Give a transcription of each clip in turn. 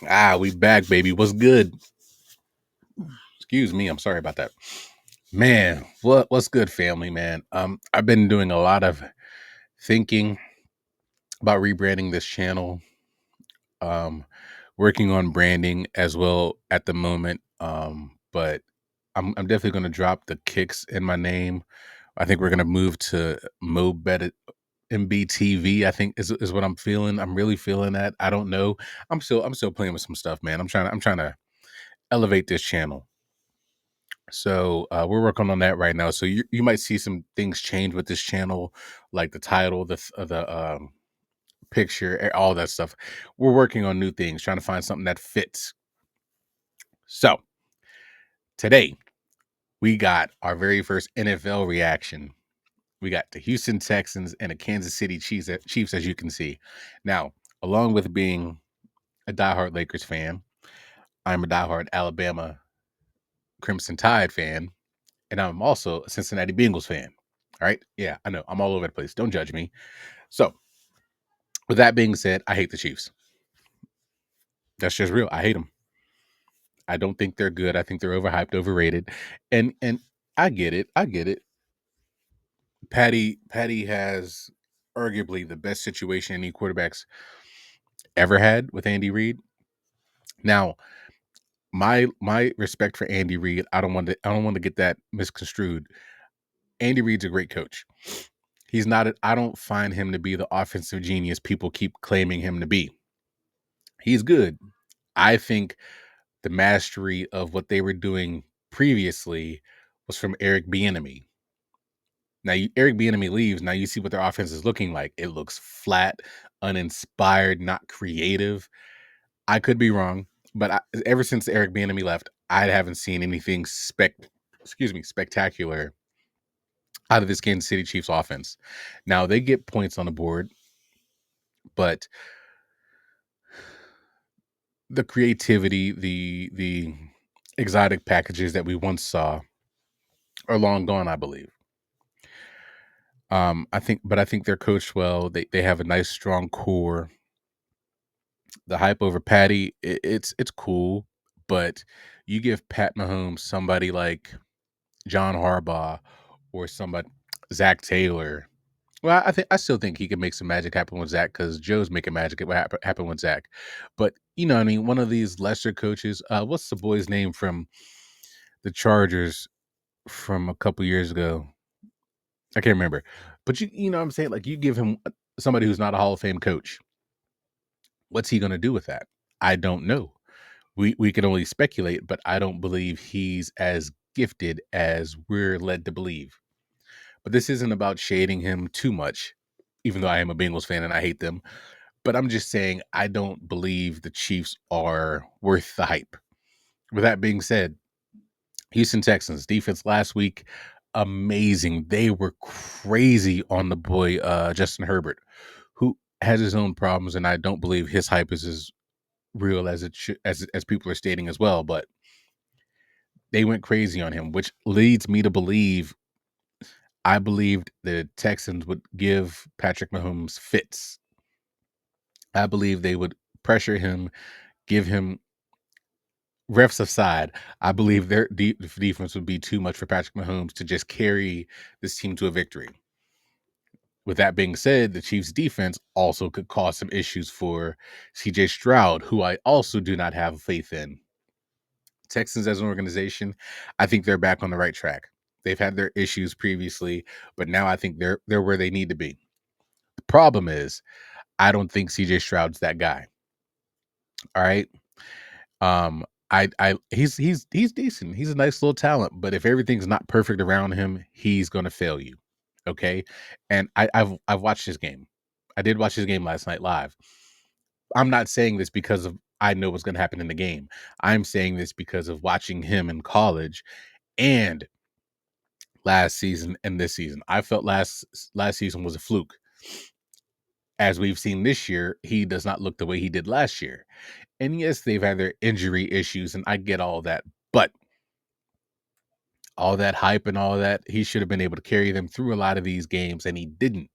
We back, baby. What's good? Excuse me. I'm sorry about that. Man, what's good, family, man? I've been doing a lot of thinking about rebranding this channel. Um, Working on branding as well at the moment. But I'm definitely gonna drop the kicks in my name. I think we're gonna move to mobettakicks. MBTV, I think is what I'm feeling. I'm really feeling that. I don't know. I'm still playing with some stuff, man. I'm trying to elevate this channel. So we're working on that right now. So you might see some things change with this channel, like the title, the picture, all that stuff. We're working on new things, trying to find something that fits. So today we got our very first NFL reaction. We got the Houston Texans and the Kansas City Chiefs, as you can see. Now, along with being a diehard Lakers fan, I'm a diehard Alabama Crimson Tide fan, and I'm also a Cincinnati Bengals fan. All right. Yeah, I know. I'm all over the place. Don't judge me. So, with that being said, I hate the Chiefs. That's just real. I hate them. I don't think they're good. I think they're overhyped, overrated. And I get it. I get it. Patty has arguably the best situation any quarterbacks ever had with Andy Reid. Now, my respect for Andy Reid, I don't want to get that misconstrued. Andy Reid's a great coach. He's not. I don't find him to be the offensive genius people keep claiming him to be. He's good. I think the mastery of what they were doing previously was from Eric Bieniemy. Now, Eric Bieniemy leaves. Now you see what their offense is looking like. It looks flat, uninspired, not creative. I could be wrong, but ever since Eric Bieniemy left, I haven't seen anything spectacular out of this Kansas City Chiefs offense. Now they get points on the board, but the creativity, the exotic packages that we once saw are long gone, I believe. I think they're coached well. They have a nice strong core. The hype over Patty, it's cool, but you give Pat Mahomes somebody like John Harbaugh or somebody Zach Taylor. Well, I still think he can make some magic happen with Zach because Joe's making magic happen with Zach. But you know, what I mean, one of these lesser coaches. What's the boy's name from the Chargers from a couple years ago? I can't remember. But you know what I'm saying? Like you give him somebody who's not a Hall of Fame coach. What's he going to do with that? I don't know. We can only speculate, but I don't believe he's as gifted as we're led to believe. But this isn't about shading him too much, even though I am a Bengals fan and I hate them. But I'm just saying I don't believe the Chiefs are worth the hype. With that being said, Houston Texans defense last week, amazing. They were crazy on the boy Justin Herbert, who has his own problems, and I don't believe his hype is as real as it should, as people are stating as well. But they went crazy on him, which leads me to believe I believed the Texans would give Patrick Mahomes fits. I believe they would pressure him, give him refs aside. I believe their defense would be too much for Patrick Mahomes to just carry this team to a victory. With that being said, the Chiefs' defense also could cause some issues for CJ Stroud, who I also do not have faith in. Texans as an organization, I think they're back on the right track. They've had their issues previously, but now I think they're where they need to be. The problem is, I don't think CJ Stroud's that guy. All right. He's decent. He's a nice little talent, but if everything's not perfect around him, he's gonna fail you. Okay. And I've watched his game. I did watch his game last night live. I'm not saying this because of I know what's gonna happen in the game. I'm saying this because of watching him in college and last season and this season. I felt last season was a fluke. As we've seen this year, he does not look the way he did last year. And yes, they've had their injury issues, and I get all that. But all that hype and all that, he should have been able to carry them through a lot of these games, and he didn't.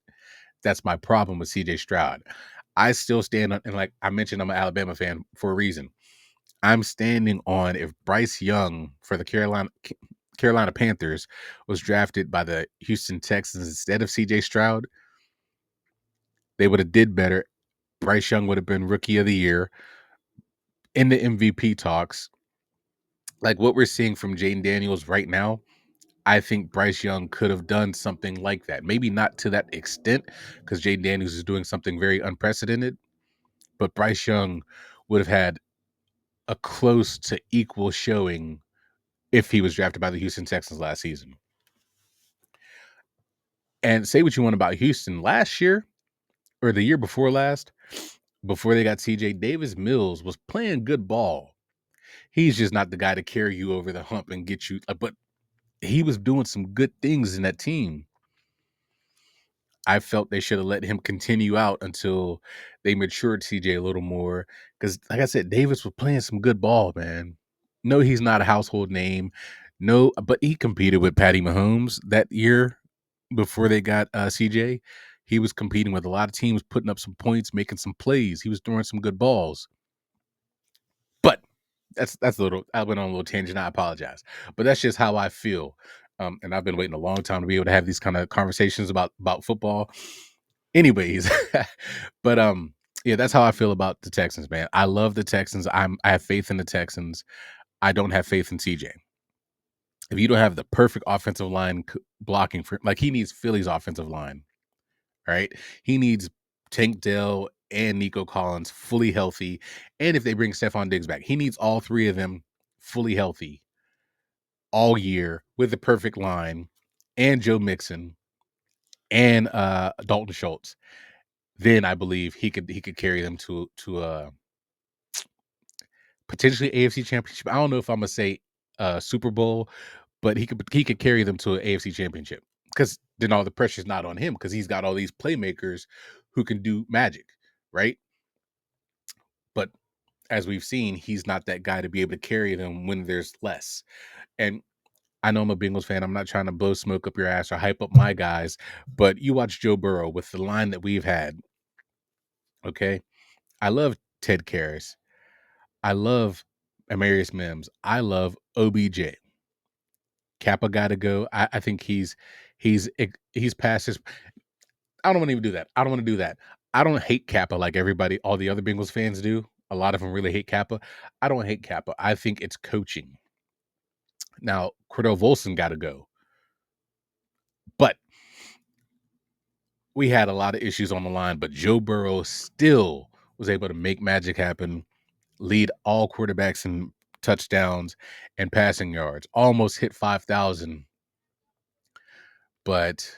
That's my problem with CJ Stroud. I still stand on, and like I mentioned, I'm an Alabama fan for a reason. I'm standing on if Bryce Young for the Carolina Panthers was drafted by the Houston Texans instead of CJ Stroud, they would have did better. Bryce Young would have been rookie of the year in the MVP talks. Like what we're seeing from Jaden Daniels right now, I think Bryce Young could have done something like that. Maybe not to that extent because Jaden Daniels is doing something very unprecedented, but Bryce Young would have had a close to equal showing if he was drafted by the Houston Texans last season. And say what you want about Houston last year or the year before last, before they got CJ, Davis Mills was playing good ball. He's just not the guy to carry you over the hump and get you, but he was doing some good things in that team. I felt they should have let him continue out until they matured CJ a little more. Because, like I said, Davis was playing some good ball, man. No, he's not a household name. No, but he competed with Patty Mahomes that year before they got CJ. He was competing with a lot of teams, putting up some points, making some plays. He was throwing some good balls. But that's a little. I went on a little tangent. I apologize, but that's just how I feel. And I've been waiting a long time to be able to have these kind of conversations about football. Anyways, but yeah, that's how I feel about the Texans, man. I love the Texans. I have faith in the Texans. I don't have faith in CJ. If you don't have the perfect offensive line blocking for, like, he needs Philly's offensive line, right? He needs Tank Dell and Nico Collins fully healthy, and if they bring Stephon Diggs back, he needs all three of them fully healthy all year with the perfect line, and Joe Mixon and Dalton Schultz. Then I believe he could carry them to a potentially AFC Championship. I don't know if I'm gonna say Super Bowl, but he could carry them to an AFC Championship because then all the pressure's not on him because he's got all these playmakers who can do magic, right? But as we've seen, he's not that guy to be able to carry them when there's less. And I know I'm a Bengals fan. I'm not trying to blow smoke up your ass or hype up my guys, but you watch Joe Burrow with the line that we've had. Okay, I love Ted Karras. I love Amarius Mims. I love OBJ. Kappa got to go. I think he's past his. I don't want to even do that. I don't want to do that. I don't hate Kappa like everybody, all the other Bengals fans do. A lot of them really hate Kappa. I don't hate Kappa. I think it's coaching. Now, Cordell Volson got to go. But we had a lot of issues on the line, but Joe Burrow still was able to make magic happen, lead all quarterbacks in touchdowns and passing yards, almost hit 5,000, but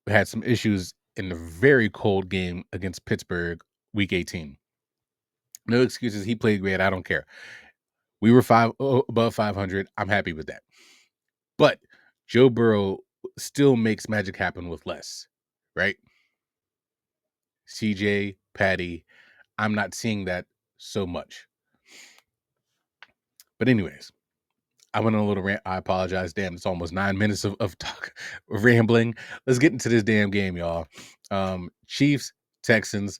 had some issues in the very cold game against Pittsburgh, week 18. No excuses. He played great. I don't care. We were above 500. I'm happy with that. But Joe Burrow still makes magic happen with less, right? CJ, Patty, I'm not seeing that so much. But anyways, I went on a little rant. I apologize. Damn, it's almost 9 minutes of talk, of rambling. Let's get into this damn game, y'all. Chiefs, Texans.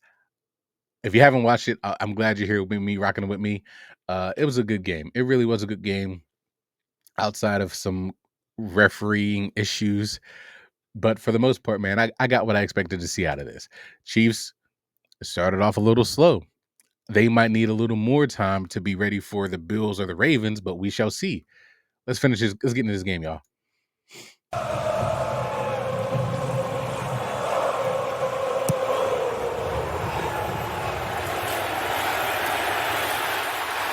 If you haven't watched it, I'm glad you're here with me, rocking with me. It was a good game. It really was a good game outside of some refereeing issues. But for the most part, man, I got what I expected to see out of this. Chiefs started off a little slow. They might need a little more time to be ready for the Bills or the Ravens, but we shall see. Let's finish this. Let's get into this game, y'all.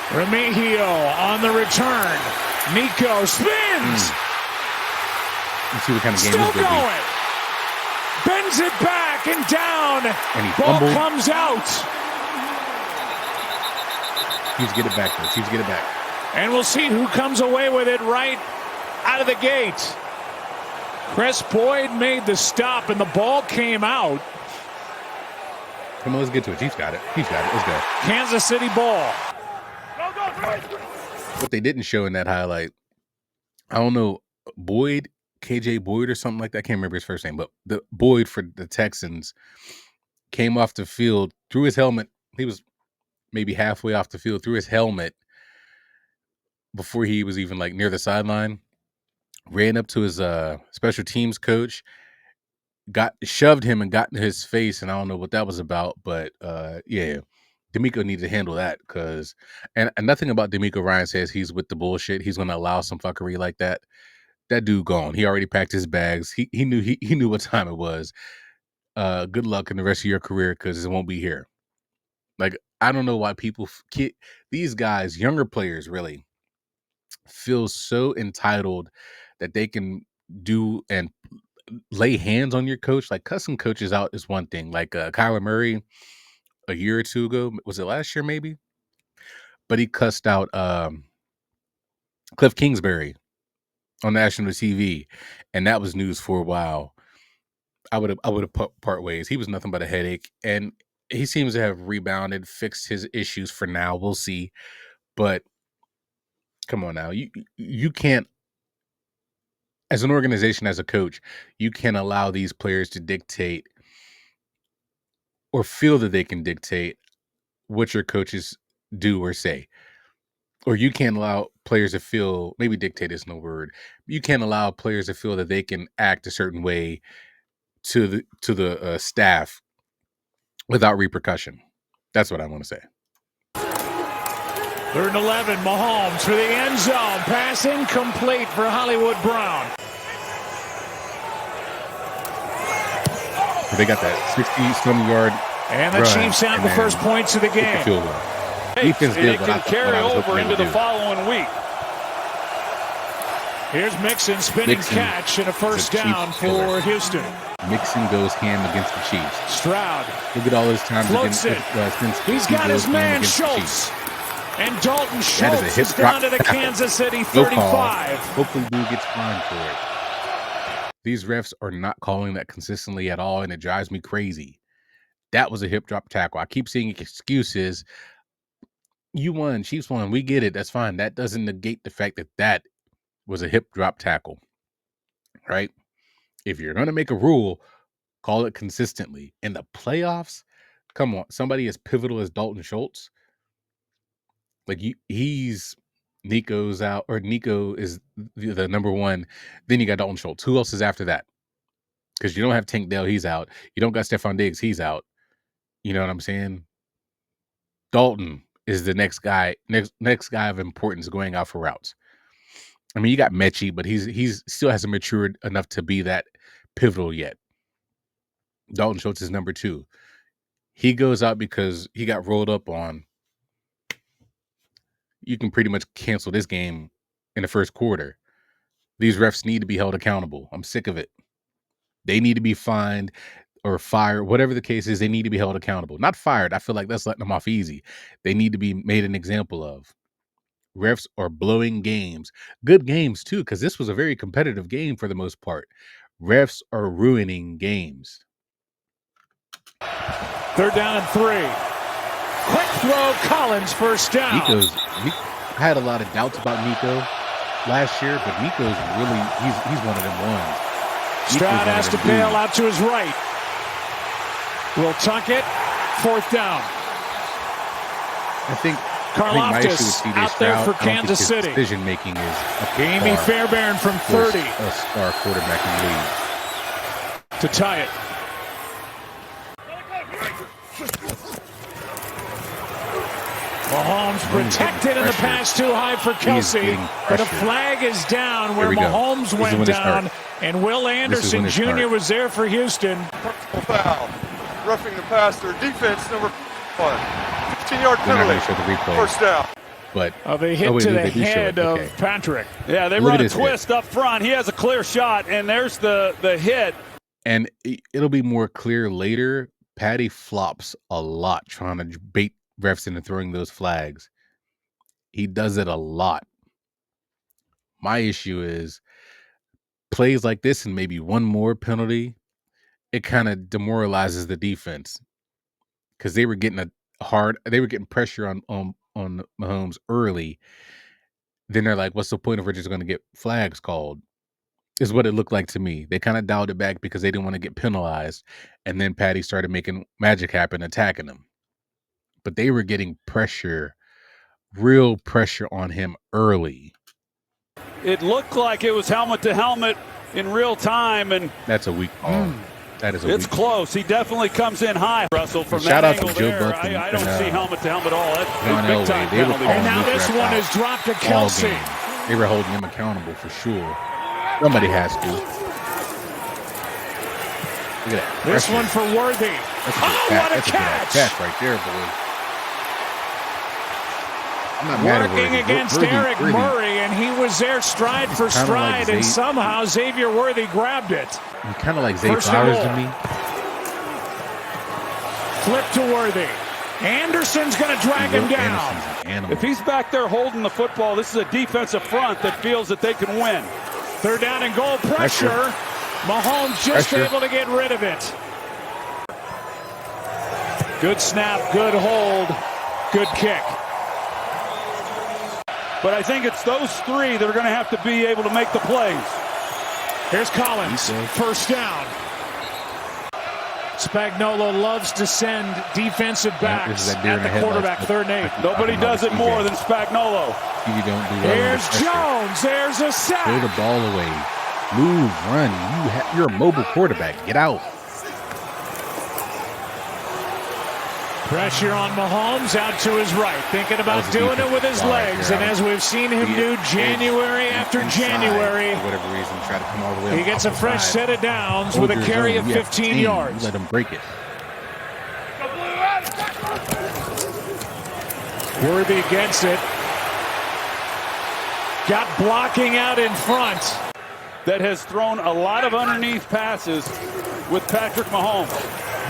Remigio on the return. Nico spins. Let's see what kind of game Still this will going. be. Bends it back and down. And he Ball fumbled. comes out. Chiefs get it back, though. Chiefs get it back. And we'll see who comes away with it right out of the gate. Chris Boyd made the stop, and the ball came out. Come on, let's get to it. Chiefs got it. Chiefs got it. Let's go. Kansas City ball. What they didn't show in that highlight, I don't know, Boyd, KJ Boyd or something like that. I can't remember his first name, but the Boyd for the Texans came off the field threw his helmet. He was maybe halfway off the field, threw his helmet before he was even like near the sideline. Ran up to his special teams coach, got shoved him and got in his face, and I don't know what that was about, but yeah, D'Amico needs to handle that because and nothing about D'Amico Ryan says he's with the bullshit. He's going to allow some fuckery like that. That dude gone. He already packed his bags. He knew he knew what time it was. Good luck in the rest of your career because it won't be here. Like I don't know why people these guys, younger players, really feel so entitled that they can do and lay hands on your coach. Like cussing coaches out is one thing. Like Kyler Murray a year or two ago, was it last year maybe? But he cussed out Cliff Kingsbury on national TV, and that was news for a while. I would have part ways. He was nothing but a headache, and he seems to have rebounded, fixed his issues for now. We'll see, but come on now, you can't, as an organization, as a coach, you can't allow these players to dictate or feel that they can dictate what your coaches do or say. Or you can't allow players to feel, maybe dictate is no word. You can't allow players to feel that they can act a certain way to the staff without repercussion. That's what I want to say. 3rd and 11, Mahomes for the end zone. Pass incomplete for Hollywood Brown. They got that 60-some yard and the Chiefs have the first points of the game. Defense did it can carry over into the following week. Here's Mixon spinning catch and a first down for Houston. Mixon goes ham against the Chiefs. Stroud. Look at all his time since he's got his man Schultz. And Dalton Schultz is down to the Kansas City 35. Hopefully dude gets fined for it. These refs are not calling that consistently at all, and it drives me crazy. That was a hip drop tackle. I keep seeing excuses. You won, Chiefs won. We get it. That's fine. That doesn't negate the fact that that was a hip drop tackle, right? If you're going to make a rule, call it consistently. In the playoffs, come on. Somebody as pivotal as Dalton Schultz, like he's Nico's out, or Nico is the number one. Then you got Dalton Schultz. Who else is after that? Because you don't have Tank Dell. He's out. You don't got Stephon Diggs. He's out. You know what I'm saying? Dalton is the next guy of importance going out for routes. I mean, you got Mechie, but he's still hasn't matured enough to be that pivotal yet. Dalton Schultz is number 2. He goes out because he got rolled up on. You can pretty much cancel this game in the first quarter. These refs need to be held accountable. I'm sick of it. They need to be fined or fired, whatever the case is. They need to be held accountable. Not fired. I feel like that's letting them off easy. They need to be made an example of. Refs are blowing games. Good games, too, because this was a very competitive game for the most part. Refs are ruining games. 3rd down and 3. Quick throw, Collins, first down. I had a lot of doubts about Nico last year, but Nico's really, he's one of them ones. Stroud has to bail out to his right. Will tuck it. 4th down. I think Karlaftis out there for Kansas City. Decision making is Amy Fairbairn from 30. A star quarterback in the league to tie it. Mahomes protected in the pass too high for Kelsey, but a flag is down where Mahomes went down, and Will Anderson Jr. was there for Houston. Personal foul, roughing the passer, defense number 1, 15-yard penalty, first down. But of a hit to the head of Patrick. Yeah, they run a twist up front. He has a clear shot, and there's the hit. And it'll be more clear later. Patty flops a lot trying to bait refs into throwing those flags. He does it a lot. My issue is plays like this and maybe one more penalty, it kind of demoralizes the defense because they were getting pressure on Mahomes early. Then they're like, what's the point if we're just going to get flags called? Is what it looked like to me. They kind of dialed it back because they didn't want to get penalized. And then Patty started making magic happen, attacking them. but they were getting pressure, real pressure on him early. It looked like it was helmet to helmet in real time, and that's a weak call. That is a it's close. He definitely comes in high, Russell, from shout that out angle to Joe there. Buck I don't see helmet to helmet at all. That's John a big Elway. time They were penalty. And now this one is dropped to Kelsey. They were holding him accountable for sure. Somebody has to. Look at that. This one for Worthy. What a catch! Catch right there, boy. I'm not mad at Working against Eric Murray, and he was there stride for stride, and somehow Xavier Worthy grabbed it. Kind of like Zay Flowers to me. Flip to Worthy. Anderson's going to drag him down. If he's back there holding the football, this is a defensive front that feels that they can win. Third down and goal pressure. Mahomes just able to get rid of it. Good snap, good hold, good kick. But I think it's those three that are going to have to be able to make the plays. Here's Collins, first down. Spagnuolo loves to send defensive backs at the quarterback, 3rd and 8. Nobody does it more than Spagnuolo. You don't do Here's Jones. There's a sack. Throw the ball away. Move, run. You're a mobile quarterback. Get out. Pressure on Mahomes out to his right, thinking about doing it with his legs. And as we've seen him do January after January, for whatever reason, try to come all the way. He gets a fresh set of downs with a carry of 15 yards. Let him break it. Worthy gets it. Got blocking out in front. That has thrown a lot of underneath passes with Patrick Mahomes.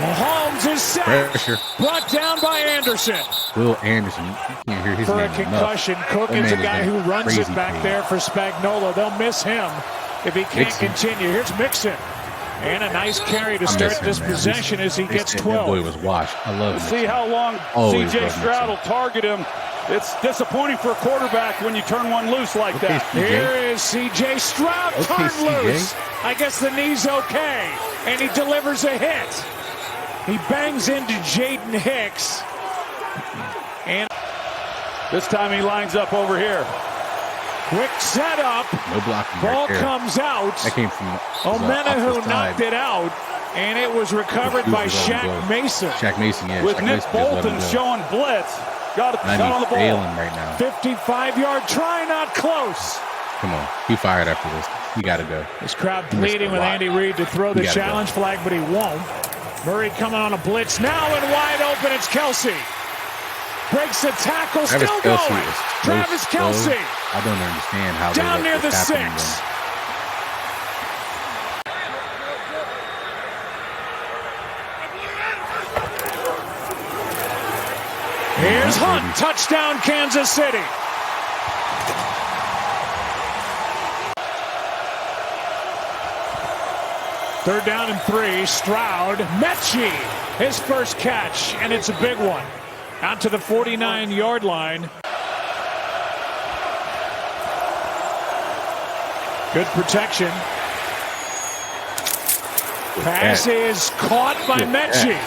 Mahomes is sacked. Brought down by Anderson. Will Anderson, you can't hear his for name a concussion. Cook is a guy who runs it back there for Spagnuolo. They'll miss him if he can't continue. Here's Mixon. And a nice carry to start this possession as he gets 12. That boy was washed. I love him. See how long C.J. Stroud will target him. It's disappointing for a quarterback when you turn one loose like that. Here is C.J. Stroud turned loose. I guess the knee's okay. And he delivers a hit. He bangs into Jaden Hicks. And this time he lines up over here. Quick setup. No blocking. Ball comes out. That came from Omenahu knocked it out. And it was recovered by Shaq Mason. Shaq Mason, yeah. With Nick Bolton showing blitz. Got on the ball. Failing right now. 55-yard try, not close. Come on. He fired after this. He got to go. This crowd pleading with Andy Reid to throw the challenge flag, but he won't. Murray coming on a blitz now and wide open. It's Kelsey. Breaks the tackle, still going. Travis Kelsey. I don't understand how down near the 6. Here's Hunt, touchdown Kansas City. Third down and 3, Stroud, Mechie, his first catch, and it's a big one. Out to the 49-yard line. Good protection. Pass is caught by Mechie.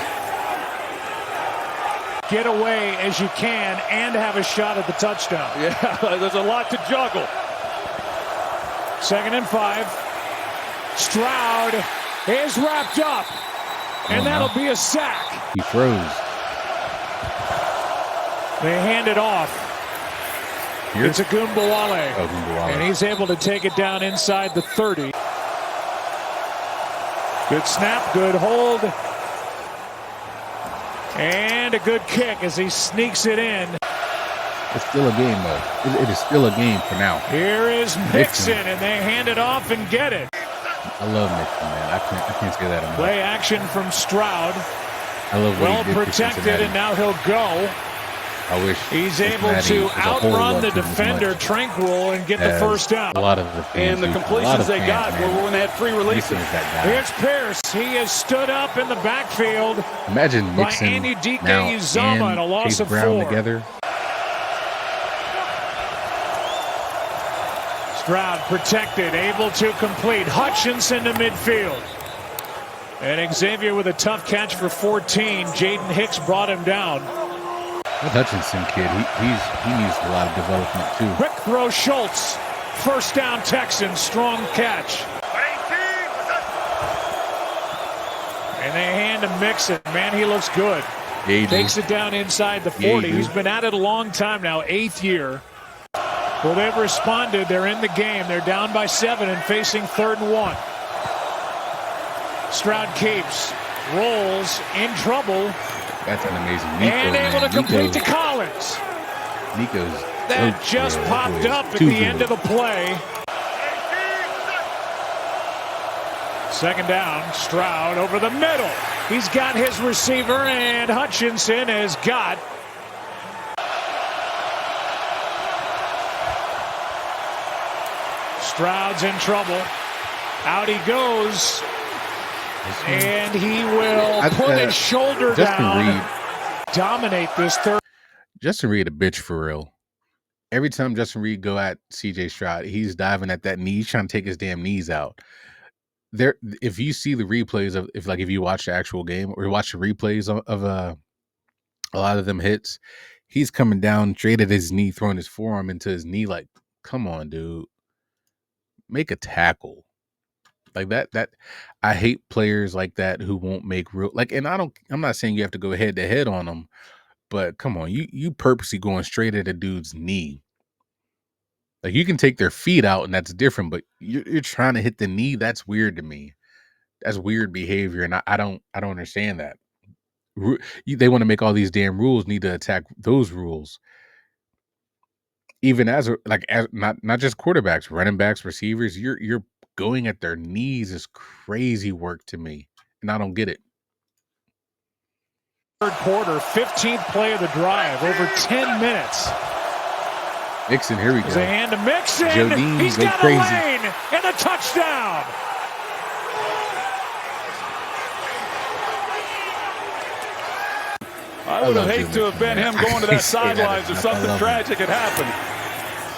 Get away as you can and have a shot at the touchdown. Yeah, there's a lot to juggle. 2nd and 5. Stroud is wrapped up. And that'll be a sack. He froze. They hand it off. It's a Gumbawale. And he's able to take it down inside the 30. Good snap, good hold. And a good kick as he sneaks it in. It's still a game, though. It is still a game for now. Here is Mixon, and they hand it off and get it. I love Mixon, man. I can't say that enough. Play action from Stroud. I love what well he did protected, and now he'll go. I wish he's able to outrun the defender, Tranquil, and get the first down. A lot of the fans, and the completions they got were when they had free releases. Here's Pierce. He has stood up in the backfield. Imagine Mixon by Andy Dike now Uzama and a loss Chase of Brown 4. Together. Stroud protected, able to complete. Hutchinson to midfield. And Xavier with a tough catch for 14. Jaden Hicks brought him down. That Hutchinson kid, he needs a lot of development too. Quick throw, Schultz. First down, Texans. Strong catch. And they hand him Mixon. Man, he looks good. Yeah, takes it down inside the 40. Yeah, he's been at it a long time now, 8th year. Well, they've responded. They're in the game. They're down by 7 and facing 3rd and 1. Stroud keeps, rolls, in trouble. That's an amazing Nico, and able to complete to Collins. Nico's that just popped up at the end of the play. 2nd down, Stroud over the middle. He's got his receiver, and Hutchinson has got Stroud's in trouble. Out he goes. And he will put his shoulder down. Dominate this third. Justin Reed a bitch for real. Every time Justin Reed go at CJ Stroud, he's diving at that knee. He's trying to take his damn knees out. There, if you see the replays of if you watch the actual game or watch the replays of a lot of them hits, he's coming down straight at his knee, throwing his forearm into his knee. Like, come on, dude, make a tackle. Like that I hate players like that who won't make real and I'm not saying you have to go head to head on them, but come on, you purposely going straight at a dude's knee. Like, you can take their feet out and that's different, but you're trying to hit the knee. That's weird to me. That's weird behavior, and I don't understand that. They want to make all these damn rules, need to attack those rules. Even as not just quarterbacks, running backs, receivers, you're going at their knees is crazy work to me, and I don't get it. 3rd quarter, 15th play of the drive, over 10 minutes. Mixon, here we go. There's a hand to Mixon. Jodine, he's got crazy. A lane and a touchdown. I would have hated to have been him going to that sidelines if something tragic had happened.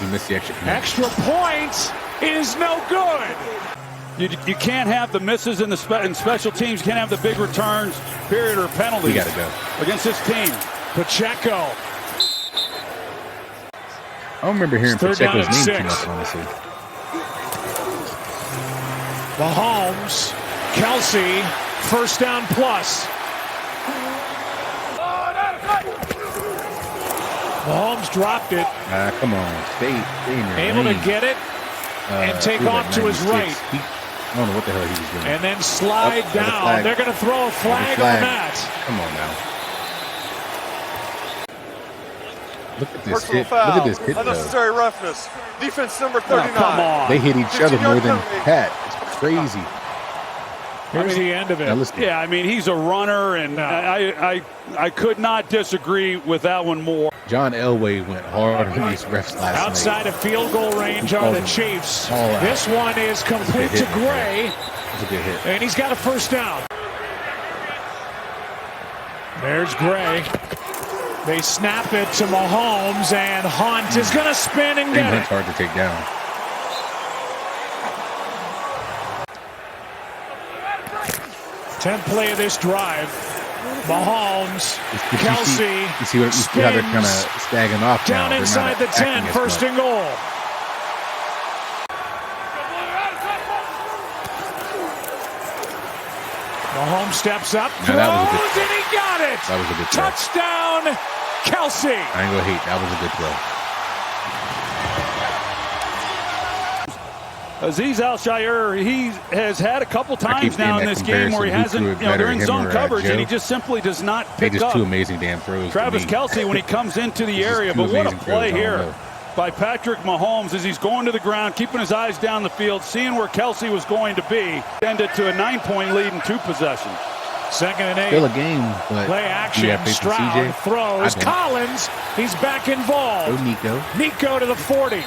You missed the extra point. Extra point is no good. You can't have the misses in special teams. You can't have the big returns, period, or penalties. You got to go against this team. Pacheco. I don't remember hearing Pacheco's name too much, honestly. Mahomes, Kelsey, 1st down plus. Mahomes dropped it. Come on, stay in your Able lane. to get it and take off to his right. I don't know what the hell he was doing. And then slide down. They're going to throw a flag on that. Come on now. Look at this Personal hit. foul. Look at this hit, Unnecessary roughness. Defense number 39. Come on. They hit each other more than Pat. It's crazy. Here's the end of it. Yeah, I mean, he's a runner, and I could not disagree with that one more. John Elway went hard on these refs last night. Outside of field goal range are the Chiefs. This one is complete to Gray. That's a good hit. And he's got a 1st down. There's Gray. They snap it to Mahomes, and Hunt is going to spin and get it. Hunt's hard to take down. Tenth play of this drive. Mahomes, Kelsey, you see how they're kind of stagging off down now. Inside the 10, 1st and goal. Mahomes steps up, throws, and he got it. That was a good throw. Touchdown, Kelsey. I ain't gonna hate. That was a good throw. Azeez Al-Shaair, he has had a couple times now in this game where he hasn't, they're in zone coverage, and he just simply does not pick up. Just 2 amazing damn throws. Travis Kelce when he comes into the area, but what a play here by Patrick Mahomes as he's going to the ground, keeping his eyes down the field, seeing where Kelce was going to be, ended to a 9-point lead in 2 possessions. 2nd and 8. Still a game, but play action. Stroud throws. Collins, he's back involved. Nico to the 40.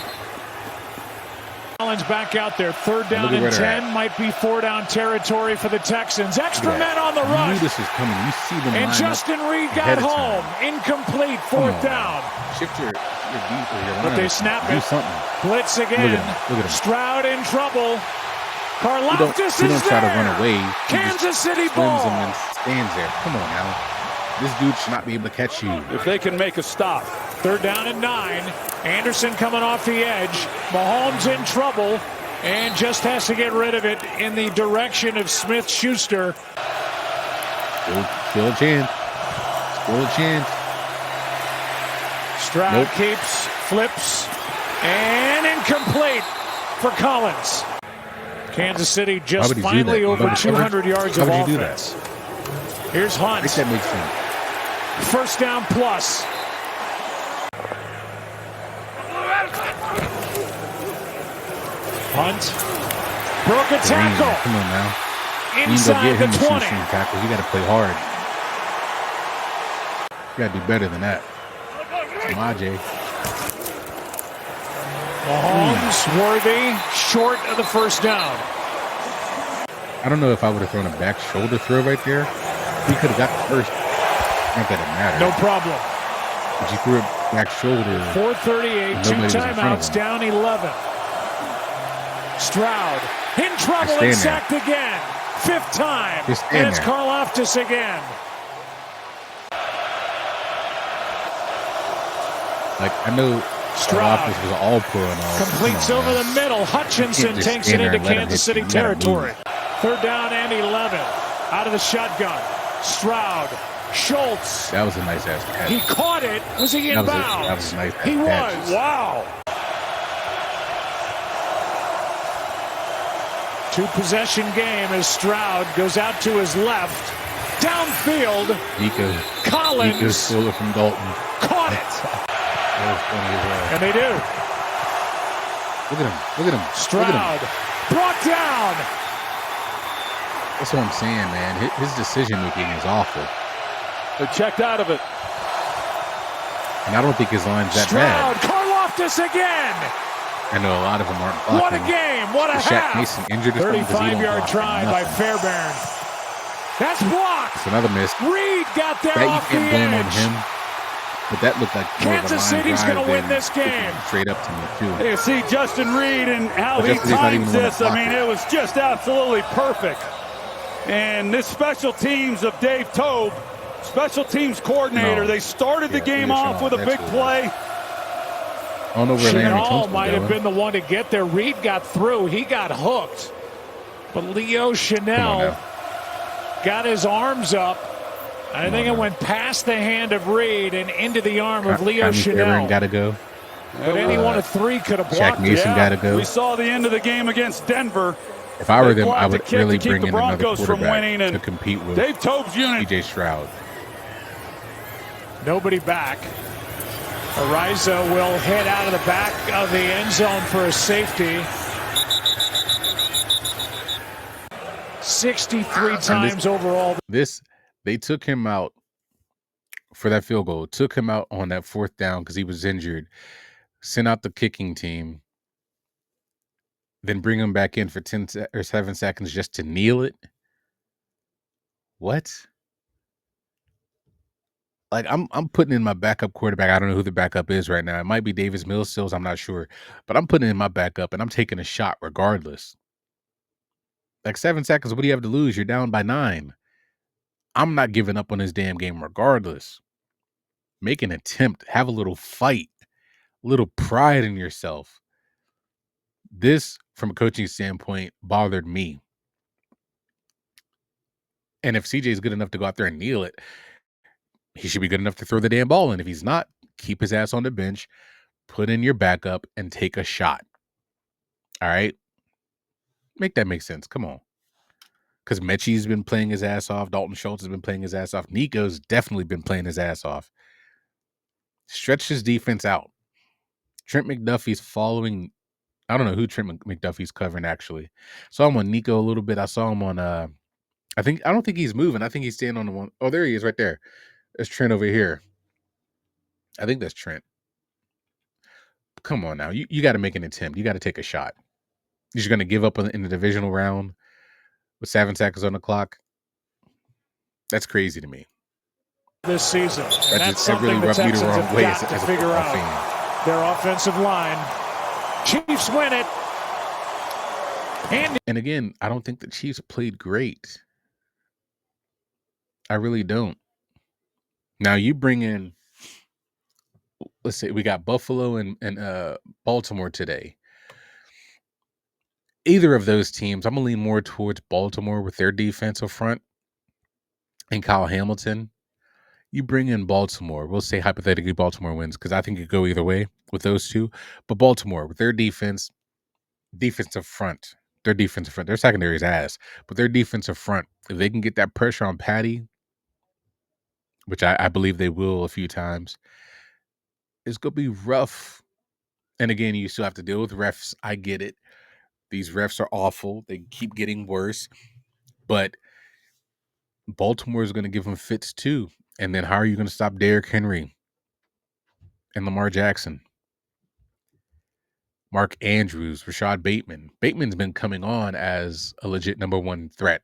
Collins back out there. 3rd down and 10. Might be 4-down territory for the Texans. Extra men on the rush. You knew this was coming. You see them. And Justin Reed got home. Incomplete. 4th down. Shift your beat or your line. But they snap it. Do something. Blitz again. Look at him. Stroud in trouble. Karlaftis is there. He don't try to run away. Kansas City ball. Him and stands there. Come on now. This dude should not be able to catch you. If they can make a stop. 3rd down and 9. Anderson coming off the edge. Mahomes in trouble and just has to get rid of it in the direction of Smith-Schuster. Still a chance. Still a chance. Stroud keeps, flips, and incomplete for Collins. Kansas City just finally over 200 yards of offense. Here's Hunt. I think that makes sense. 1st down plus. Hunt broke a tackle. Come on now. Inside the 20. Tackle. You got to play hard. You got to do better than that. Maje. Mahomes worthy, short of the 1st down. I don't know if I would have thrown a back shoulder throw right there. He could have got the first. Not that it mattered. No problem. But you threw a back shoulder. 4:38, 2 timeouts, down 11. Stroud in trouble and sacked again. 5th time. And it's Karlaftis again. Like, I know Stroud was all pro and all. Completes over the middle. Hutchinson takes it into Kansas City territory. 3rd down and 11. Out of the shotgun. Stroud. Schultz. That was a nice ass catch. He caught it. Was he in bounds? That was a nice ass catch. He was. Wow. 2-possession game as Stroud goes out to his left. Downfield. Collins. Nico stole it from Dalton. Caught it. That was funny as well. And they do. Look at him. Look at him. Stroud brought down. That's what I'm saying, man. His decision making is awful. They checked out of it. And I don't think his line's that Stroud, bad. Karlaftis again. I know a lot of them aren't blocking. What a game. What a half. Shaq Mason injured or something? 35-yard try by Fairbairn. That's blocked. It's another miss. Reed got there that off you can't the blame edge. on him. But that looked like Kansas City's going to win this game. Straight up to me, too. You see Justin Reed and how he times this. I mean, it was just absolutely perfect. And this special teams of Dave Tobe, special teams coordinator, they started the game off with a big play. I don't know where Chanel might have been the one to get there. Reed got through. He got hooked. But Leo Chanel got his arms up. I think it went past the hand of Reed and into the arm of Leo Chanel. Got to go. But any one of 3 could have blocked Shaq Mason got to go. We saw the end of the game against Denver. If I were them, I would really bring in another Broncos from winning to compete with Dave Tobe's unit. CJ Stroud. Nobody back. Ariza will head out of the back of the end zone for a safety. 63 times overall. They took him out for that field goal. Took him out on that 4th down because he was injured. Sent out the kicking team. Then bring him back in for 10 or 7 seconds just to kneel it. What? Like, I'm putting in my backup quarterback. I don't know who the backup is right now. It might be Davis Mills. I'm not sure. But I'm putting in my backup, and I'm taking a shot regardless. Like, 7 seconds, what do you have to lose? You're down by 9. I'm not giving up on this damn game regardless. Make an attempt. Have a little fight. A little pride in yourself. This, from a coaching standpoint, bothered me. And if CJ is good enough to go out there and kneel it, he should be good enough to throw the damn ball in. If he's not, keep his ass on the bench, put in your backup, and take a shot. All right? Make that make sense. Come on. Because Mechie's been playing his ass off. Dalton Schultz has been playing his ass off. Nico's definitely been playing his ass off. Stretch his defense out. Trent McDuffie's following. I don't know who Trent McDuffie's covering, actually. Saw him on Nico a little bit. I saw him on I don't think he's moving. I think he's staying on the one. Oh, there he is right there. There's Trent over here. I think that's Trent. Come on now. You got to make an attempt. You got to take a shot. You're just going to give up in the divisional round with 7 seconds on the clock? That's crazy to me. This season. And that's that really something the rubbed me the Texans wrong have way got as to a figure out. fan. Their offensive line. Chiefs win it. And again, I don't think the Chiefs played great. I really don't. Now you bring in, let's say we got Buffalo and Baltimore today. Either of those teams, I'm gonna lean more towards Baltimore with their defensive front and Kyle Hamilton. You bring in Baltimore. We'll say hypothetically Baltimore wins because I think it could go either way with those two. But Baltimore with their defensive front, their secondary is ass, but their defensive front, if they can get that pressure on Patty, which I believe they will a few times, it's gonna be rough. And again, you still have to deal with refs. I get it. These refs are awful. They keep getting worse. But Baltimore is going to give them fits too. And then how are you going to stop Derrick Henry and Lamar Jackson? Mark Andrews, Rashad Bateman. Bateman's been coming on as a legit number one threat.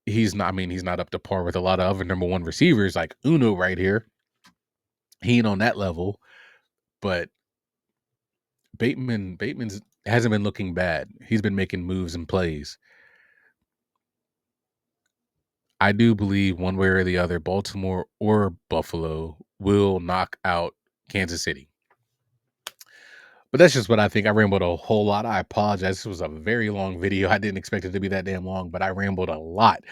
He's not up to par with a lot of other number one receivers like Uno right here. He ain't on that level. But Bateman's hasn't been looking bad. He's been making moves and plays. I do believe one way or the other, Baltimore or Buffalo will knock out Kansas City. But that's just what I think. I rambled a whole lot. I apologize. This was a very long video. I didn't expect it to be that damn long, but I rambled a lot.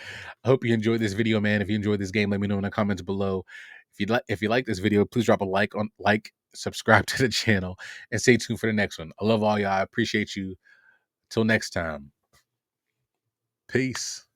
I hope you enjoyed this video, man. If you enjoyed this game, let me know in the comments below. If you like this video, please drop a like, subscribe to the channel, and stay tuned for the next one. I love all y'all. I appreciate you. Till next time. Peace.